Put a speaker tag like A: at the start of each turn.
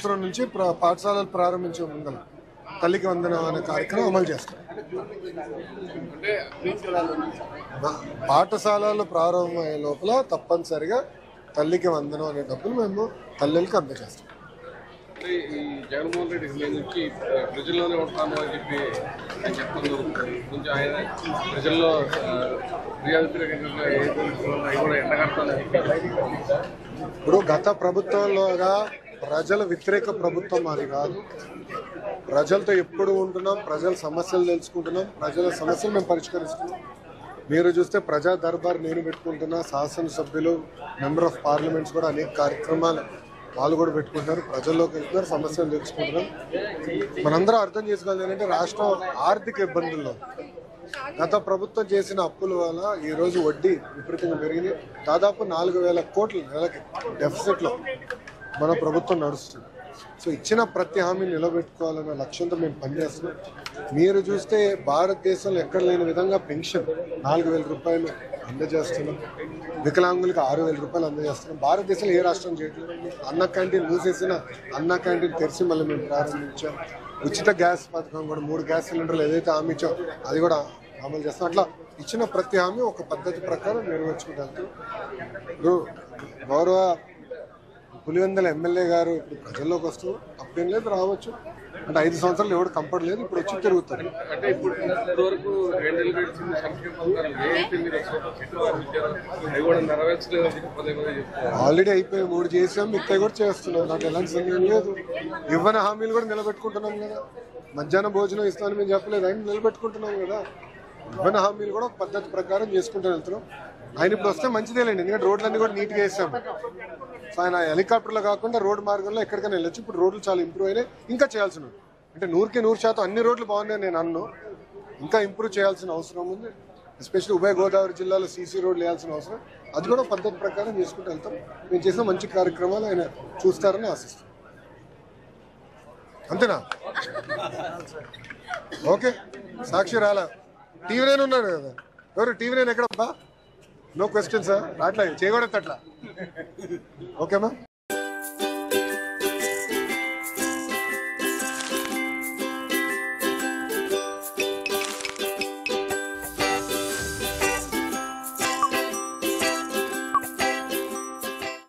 A: సంవత్సరం నుంచి పాఠశాలలు ప్రారంభించే ముందర తల్లికి వందనం అనే కార్యక్రమం అమలు చేస్తాం. పాఠశాలలు ప్రారంభమయ్యే లోపల తప్పనిసరిగా తల్లికి వందనం అనే డబ్బులు మేము తల్లికి అందజేస్తాం.
B: ఈ జగన్మోహన్ రెడ్డి నుంచి ప్రజల్లోనే ఉంటాను అని చెప్పి చెప్తున్నారు. కొంచెం ఆయన ప్రజల్లో
A: ఇప్పుడు గత ప్రభుత్వంలోగా ప్రజల వ్యతిరేక ప్రభుత్వం అది కాదు. ప్రజలతో ఎప్పుడు ఉంటున్నాం, ప్రజల సమస్యలు తెలుసుకుంటున్నాం, ప్రజల సమస్యలు మేము పరిష్కరిస్తున్నాం. మీరు చూస్తే ప్రజా దర్బార్ నేను పెట్టుకుంటున్నా, శాసనసభ్యులు మెంబర్ ఆఫ్ పార్లమెంట్స్ కూడా అనేక కార్యక్రమాలు వాళ్ళు కూడా పెట్టుకుంటున్నారు, ప్రజల్లోకి వెళ్తున్నారు, సమస్యలు తెలుసుకుంటున్నాం. మనందరం అర్థం చేసుకోవాలి ఏంటంటే రాష్ట్రం ఆర్థిక ఇబ్బందుల్లో గత ప్రభుత్వం చేసిన అప్పుల వల్ల ఈరోజు వడ్డీ విపరీతంగా పెరిగింది. దాదాపు 4,000 కోట్ల నెలకి డెఫిసిట్లో మన ప్రభుత్వం నడుస్తుంది. సో ఇచ్చిన ప్రతి హామీని నిలబెట్టుకోవాలన్న లక్ష్యంతో మేము పనిచేస్తున్నాం. మీరు చూస్తే భారతదేశంలో ఎక్కడ లేని విధంగా పెన్షన్ 4,000 రూపాయలు అందజేస్తున్నాం, వికలాంగులకు 6,000 రూపాయలు అందజేస్తున్నాం. భారతదేశంలో ఏ రాష్ట్రం చేయట్లేదు. అన్న క్యాంటీన్ మూసేసిన అన్న క్యాంటీన్ తెరిచి మళ్ళీ మేము ప్రారంభించాం. ఉచిత గ్యాస్ పథకం కూడా 3 గ్యాస్ సిలిండర్లు ఏదైతే హామీ ఇచ్చాం అది కూడా అమలు చేస్తాం. అట్లా ఇచ్చిన ప్రతి హామీ ఒక పద్ధతి ప్రకారం నెరవేర్చుకుంటూ వెళ్తాం. ఇప్పుడు గౌరవ పులివెందుల ఎమ్మెల్యే గారు ఇప్పుడు ప్రజల్లోకి వస్తూ తప్పేం లేదు, రావచ్చు. అంటే 5 సంవత్సరాలు ఎవరు కంఫర్ట్ లేదు, ఇప్పుడు వచ్చి తిరుగుతారు.
B: అంటే ఇప్పుడు వరకు
A: ఆల్రెడీ అయిపోయి 3 చేసాం, మిగతా కూడా చేస్తున్నాం. నాకు ఎలాంటి సందేహం లేదు. ఇవ్వని హామీలు కూడా నిలబెట్టుకుంటున్నాం కదా. మధ్యాహ్నం భోజనం ఇస్తామని మేము చెప్పలేదు, ఆయన నిలబెట్టుకుంటున్నాం కదా. ఇవ్వని హామీలు కూడా పద్ధతి ప్రకారం చేసుకుంటూ వెళ్తున్నాం. ఆయన ఇప్పుడు వస్తే మంచిదేలేండి, ఎందుకంటే రోడ్లన్నీ కూడా నీట్గా వేసాం. సో ఆయన హెలికాప్టర్లో కాకుండా రోడ్డు మార్గంలో ఎక్కడికైనా వెళ్ళొచ్చు. ఇప్పుడు రోడ్లు చాలా ఇంప్రూవ్ అయినాయి, ఇంకా చేయాల్సిన అంటే 100% అన్ని రోడ్లు బాగున్నాయి నేను అన్ను. ఇంకా ఇంప్రూవ్ చేయాల్సిన అవసరం ఉంది. ఎస్పెషల్లీ ఉభయ గోదావరి జిల్లాలో సీసీ రోడ్లు వేయాల్సిన అవసరం, అది కూడా పద్ధతి ప్రకారం చేసుకుంటూ వెళ్తాం. మేము చేసిన మంచి కార్యక్రమాలు ఆయన చూస్తారని ఆశిస్తాం. అంతేనా? ఓకే. సాక్షి రాలా, టీవీ నైన్ ఉన్నాడు కదా. ఎవరు టీవీ నైన్ ఎక్కడబ్బా? నో క్వశ్చన్ సార్, అట్లా చేయకూడదు అట్లా. ఓకేమా?